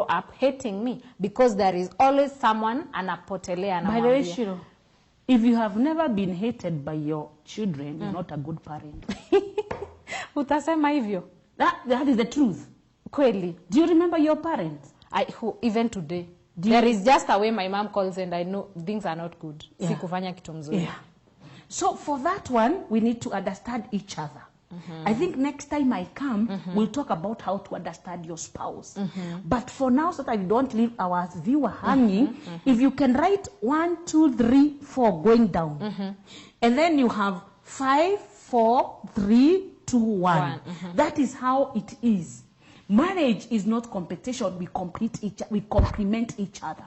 up hating me because there is always someone anapotelea na. By the way, Shiro, if you have never been hated by your children, you're not a good parent. Utasema hivyo? That is the truth. Kweli. Do you remember your parents? Even today. There is just a way my mom calls and I know things are not good. Yeah. Sikufanya kitu mzuri. Yeah. So for that one, we need to understand each other. I think next time I come, we'll talk about how to understand your spouse. But for now, so that we don't leave our viewer hanging, if you can write 1, 2, 3, 4 going down, and then you have 5, 4, 3, 2, 1. That is how it is. Marriage is not competition. We complement each other.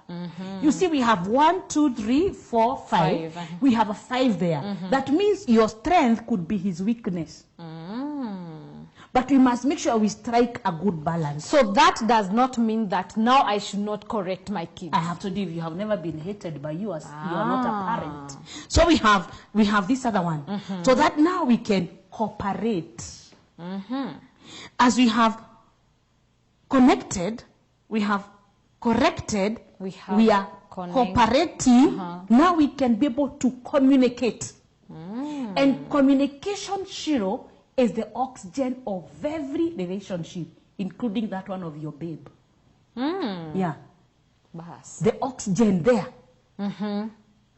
You see, we have 1, 2, 3, 4, 5. We have a 5 there. That means your strength could be his weakness. But we must make sure we strike a good balance. So that does not mean that now I should not correct my kids. I have to do. If you have never been hated by you, as you are not a parent. So we have this other one. So that now we can cooperate. As we have connected, we have corrected, we are cooperating. Now we can be able to communicate. And communication, Shiro, is the oxygen of every relationship, including that one of your babe. Yeah. The oxygen there.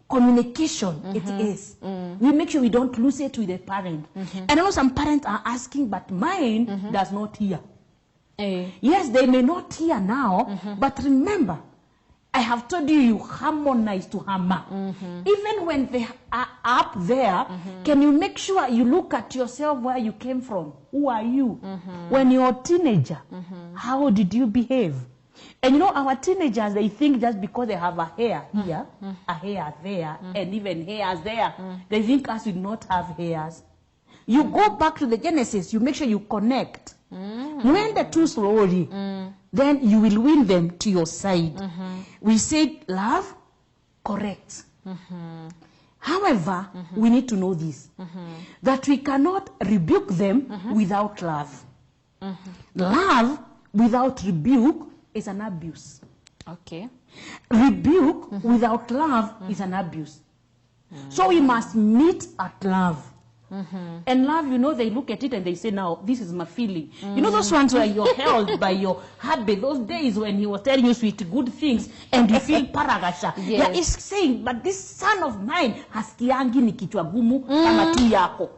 Communication, it is. We make sure we don't lose it with the parent. And I know some parents are asking, but mine does not hear. Yes, they may not hear now, but remember, I have told you, you harmonize to hammer. Even when they are up there, can you make sure you look at yourself where you came from? Who are you? When you're a teenager, how did you behave? And you know, our teenagers, they think just because they have a hair here, a hair there, and even hairs there, they think us will not have hairs. You go back to the Genesis, you make sure you connect. When the two slowly, then you will win them to your side. We said love, correct. However, we need to know this, that we cannot rebuke them without love. Love without rebuke is an abuse. Okay. Rebuke without love is an abuse. So we must meet at love. And love, you know, they look at it and they say, now, this is my feeling. You know those ones where you're held by your hubby, those days when he was telling you sweet, good things, and you feel paragasha. Yes. Yeah, he's saying, but this son of mine has kiangi ni kichwa gumu kama tu yako.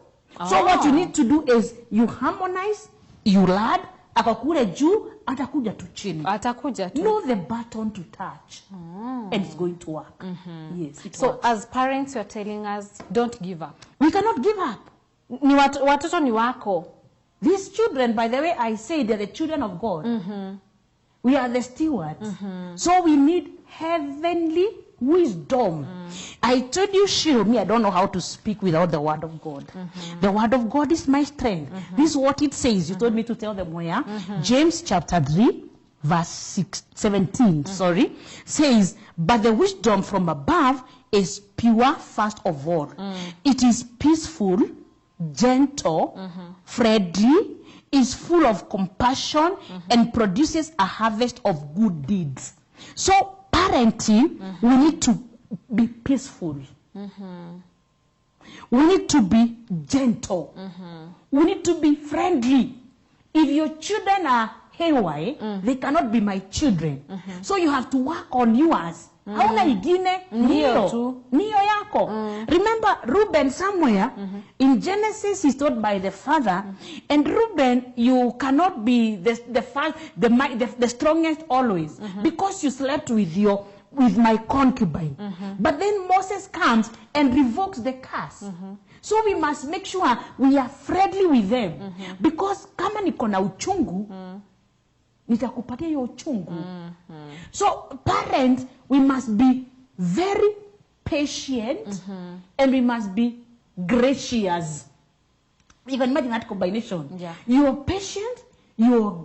So what you need to do is, you harmonize, you lad, akakure juu, atakuja tu chini. Atakuja tu. Know the button to touch. And it's going to work. Yes, it So works. as parents, you're telling us, don't give up. We cannot give up. Ni watoto ni wako. These children, by the way, I say they're the children of God. We are the stewards. So we need heavenly wisdom. I told you, Shiro, me, I don't know how to speak without the word of God. The word of God is my strength. This is what it says. You told me to tell them where. James chapter 3, verse 17, says, but the wisdom from above is pure first of all. It is peaceful, gentle, friendly, is full of compassion, and produces a harvest of good deeds. So parenting, we need to be peaceful. We need to be gentle. We need to be friendly. If your children are haywire, they cannot be my children. So you have to work on yours. Hauna igine, niyo yako. Remember Reuben somewhere, in Genesis is taught by the father, and Reuben, you cannot be the strongest always, because you slept with my concubine. But then Moses comes and revokes the curse. So we must make sure we are friendly with them. Because kama niko na uchungu, nitakupatia hiyo uchungu. So parents, we must be very patient and we must be gracious. Even imagine that combination. Yeah. You are patient, you are gracious.